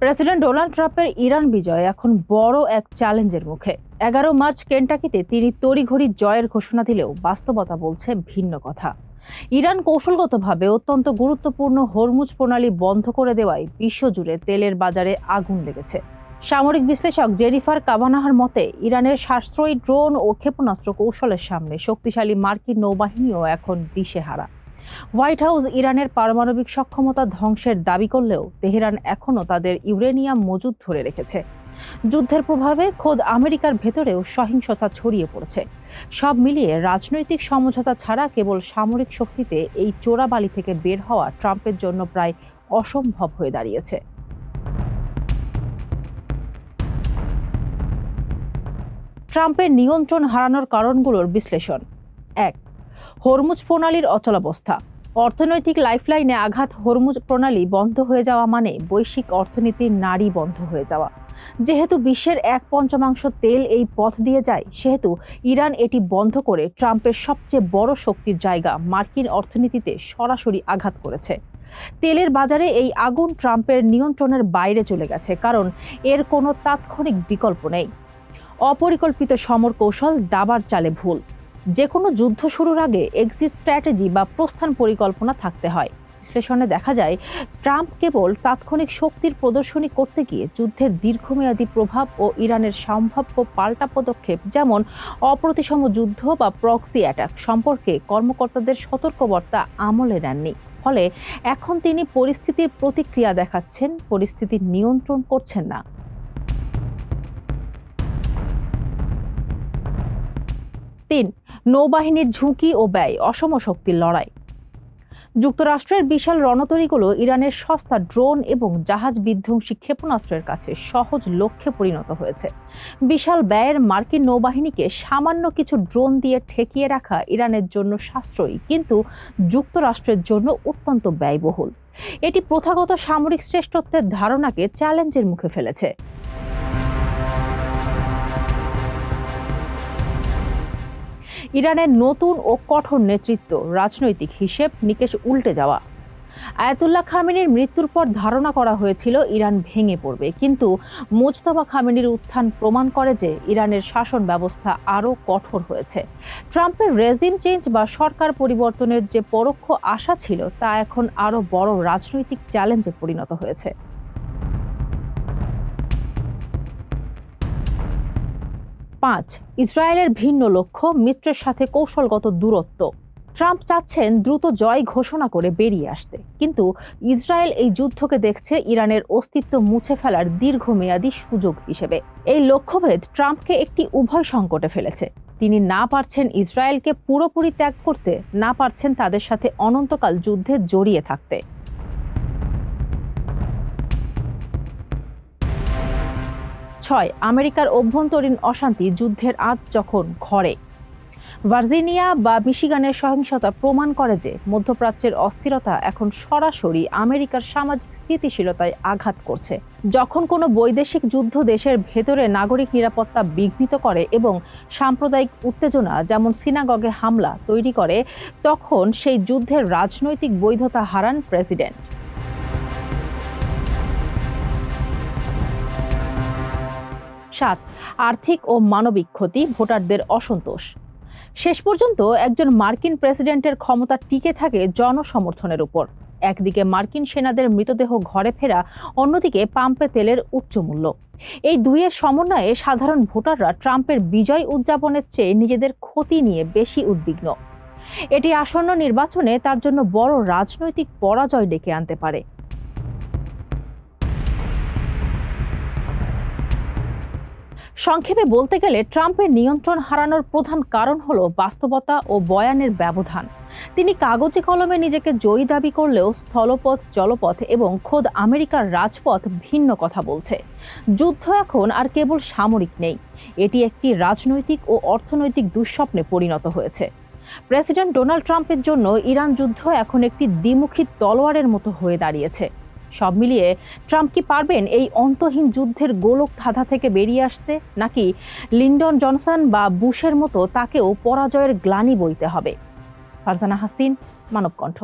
President Donald ট্রাম্পের Iran বিজয় এখন বড় এক চ্যালেঞ্জের মুখে। 11 মার্চ কেন্টাকিতে তিনি তড়িঘড়ি জয়ের ঘোষণা দিলেও বাস্তবতা বলছে ভিন্ন কথা। ইরান কৌশলগতভাবে অত্যন্ত গুরুত্বপূর্ণ হরমুজ প্রণালী বন্ধ করে দেওয়ায় বিশ্বজুড়ে তেলের বাজারে আগুন লেগেছে। সামরিক বিশ্লেষক জেনিফার কাভানাহার মতে, ইরানের সাশ্রয়ী ড্রোন ও ক্ষেপণাস্ত্র কৌশলের সামনে শক্তিশালী মার্কিন নৌবাহিনীও এখন দিশেহারা। হোয়াইট হাউস ইরানের পারমাণবিক সক্ষমতা ধ্বংসের দাবি করলেও তেহরান এখনও তাদের ইউরেনিয়াম মজুদ ধরে রেখেছে। যুদ্ধের প্রভাবে খোদ আমেরিকার ভেতরেও সহিংসতা ছড়িয়ে পড়েছে। সব মিলিয়ে রাজনৈতিক সমঝোতা ছাড়া কেবল সামরিক শক্তিতে এই চোরাবালি থেকে বের হওয়া ট্রাম্পের জন্য প্রায় অসম্ভব হয়ে দাঁড়িয়েছে। ট্রাম্পের নিয়ন্ত্রণ হারানোর কারণগুলোর বিশ্লেষণ। 1. হরমুজ প্রণালীর অচলাবস্থা। অর্থনৈতিক লাইফলাইনে আঘাত। হরমুজ প্রণালী বন্ধ হয়ে যাওয়া মানে বৈশ্বিক অর্থনীতির নাড়ি বন্ধ হয়ে যাওয়া। যেহেতু বিশ্বের 1/5 তেল এই পথ দিয়ে যায়, সেহেতু ইরান এটি বন্ধ করে ট্রাম্পের সবচেয়ে বড় শক্তির জায়গা মার্কিন অর্থনীতিতে সরাসরি আঘাত করেছে। তেলের বাজারে এই আগুন ট্রাম্পের নিয়ন্ত্রণের বাইরে চলে গেছে, কারণ এর কোনো তাৎক্ষণিক বিকল্প নেই। অপরিকল্পিত সমর কৌশল দাবার চালে ভুল। যে কোনো যুদ্ধ শুরুর আগে এক্সিট স্ট্র্যাটেজি বা প্রস্থান পরিকল্পনা থাকতে হয়। বিশ্লেষণে দেখা যায়, ট্রাম্প কেবল তাৎক্ষণিক শক্তির প্রদর্শনী করতে গিয়ে যুদ্ধের দীর্ঘমেয়াদী প্রভাব ও ইরানের সম্ভাব্য পাল্টা পদক্ষেপ, যেমন অপ্রতিসম যুদ্ধ বা প্রক্সি অ্যাটাক সম্পর্কে কর্মকর্তাদের সতর্কবার্তা আমলে নেননি। ফলে এখন তিনি পরিস্থিতির প্রতিক্রিয়া দেখাচ্ছেন, পরিস্থিতির নিয়ন্ত্রণ করছেন না। 3. নৌবাহিনীর ঝুঁকি ও ব্যয়। অসম শক্তির লড়াই। যুক্তরাষ্ট্রের বিশাল রণতরীগুলো ইরানের সস্তা ড্রোন এবং জাহাজ বিধ্বংসী ক্ষেপণাস্ত্রের কাছে সহজ লক্ষ্যে পরিণত হয়েছে। বিশাল ব্যয়ের মার্কিন নৌবাহিনীকে সামান্য কিছু ড্রোন দিয়ে ঠেকিয়ে রাখা ইরানের জন্য সাশ্রয়ী, কিন্তু যুক্তরাষ্ট্রের জন্য অত্যন্ত ব্যয়বহুল। এটি প্রথাগত সামরিক শ্রেষ্ঠত্বের ধারণাকে চ্যালেঞ্জের মুখে ফেলেছে। ইরানের নতুন ও কঠোর নেতৃত্ব, রাজনৈতিক হিসেব নিকেশ উল্টে যাওয়া। আয়াতুল্লাহ খামেনির মৃত্যুর পর ধারণা করা হয়েছিল ইরান ভেঙে পড়বে, কিন্তু মোজতবা খামেনির উত্থান প্রমাণ করে যে ইরানের শাসন ব্যবস্থা আরও কঠোর হয়েছে। ট্রাম্পের রেজিম চেঞ্জ বা সরকার পরিবর্তনের যে পরোক্ষ আশা ছিল, তা এখন আরও বড় রাজনৈতিক চ্যালেঞ্জে পরিণত হয়েছে। 5. ইসরায়েলের ভিন্ন লক্ষ্য, মিত্রের সাথে কৌশলগত দূরত্ব। ট্রাম্প চাচ্ছেন দ্রুত জয় ঘোষণা করে বেরিয়ে আসতে, কিন্তু ইসরায়েল এই যুদ্ধকে দেখছে ইরানের অস্তিত্ব মুছে ফেলার দীর্ঘমেয়াদী সুযোগ হিসেবে। এই লক্ষ্যভেদ ট্রাম্পকে একটি উভয় সংকটে ফেলেছে। তিনি না পারছেন ইসরায়েলকে পুরোপুরি ত্যাগ করতে, না পারছেন তাদের সাথে অনন্তকাল যুদ্ধে জড়িয়ে থাকতে। 6. আমেরিকার অভ্যন্তরীণ অশান্তি, যুদ্ধের আঁচ যখন ঘরে। ভার্জিনিয়া বা মিশিগানের সহিংসতা প্রমাণ করে যে মধ্যপ্রাচ্যের অস্থিরতা এখন সরাসরি আমেরিকার সামাজিক স্থিতিশীলতায় আঘাত করছে। যখন কোনো বৈদেশিক যুদ্ধ দেশের ভেতরে নাগরিক নিরাপত্তা বিঘ্নিত করে এবং সাম্প্রদায়িক উত্তেজনা, যেমন সিনাগগে হামলা তৈরি করে, তখন সেই যুদ্ধের রাজনৈতিক বৈধতা হারান প্রেসিডেন্ট। 7. আর্থিক ও মানবিক ক্ষতি, ভোটারদের অসন্তোষ। শেষ পর্যন্ত একজন মার্কিন প্রেসিডেন্টের ক্ষমতা টিকে থাকে জনসমর্থনের উপর। একদিকে মার্কিন সেনাদের মৃতদেহ ঘরে ফেরা, অন্যদিকে পাম্পে তেলের উচ্চ মূল্য। এই দুইয়ের সমন্বয়ে সাধারণ ভোটাররা ট্রাম্পের বিজয় উদযাপনের চেয়ে নিজেদের ক্ষতি নিয়ে বেশি উদ্বিগ্ন। এটি আসন্ন নির্বাচনে তার জন্য বড় রাজনৈতিক পরাজয় ডেকে আনতে পারে। সংক্ষেপে বলতে গেলে, ট্রাম্পের নিয়ন্ত্রণ হারানোর প্রধান কারণ হলো বাস্তবতা ও বয়ানের ব্যবধান। তিনি কাগজে কলমে নিজেকে জয়ী দাবি করলেও স্থলপথ, জলপথ এবং খোদ আমেরিকার রাজপথ ভিন্ন কথা বলছে। যুদ্ধ এখন আর কেবল সামরিক নেই, এটি একটি রাজনৈতিক ও অর্থনৈতিক দুঃস্বপ্নে পরিণত হয়েছে। প্রেসিডেন্ট ডোনাল্ড ট্রাম্পের জন্য ইরান যুদ্ধ এখন একটি দ্বিমুখী তলোয়ারের মতো হয়ে দাঁড়িয়েছে। সব মিলিয়ে ট্রাম্প কি পারবেন এই অন্তহীন যুদ্ধের গোলক ধাঁধা থেকে বেরিয়ে আসতে, নাকি লিন্ডন জনসন বা বুশের মতো তাকেও পরাজয়ের গ্লানি বইতে হবে? ফারজানা হাসিন, মানবকণ্ঠ।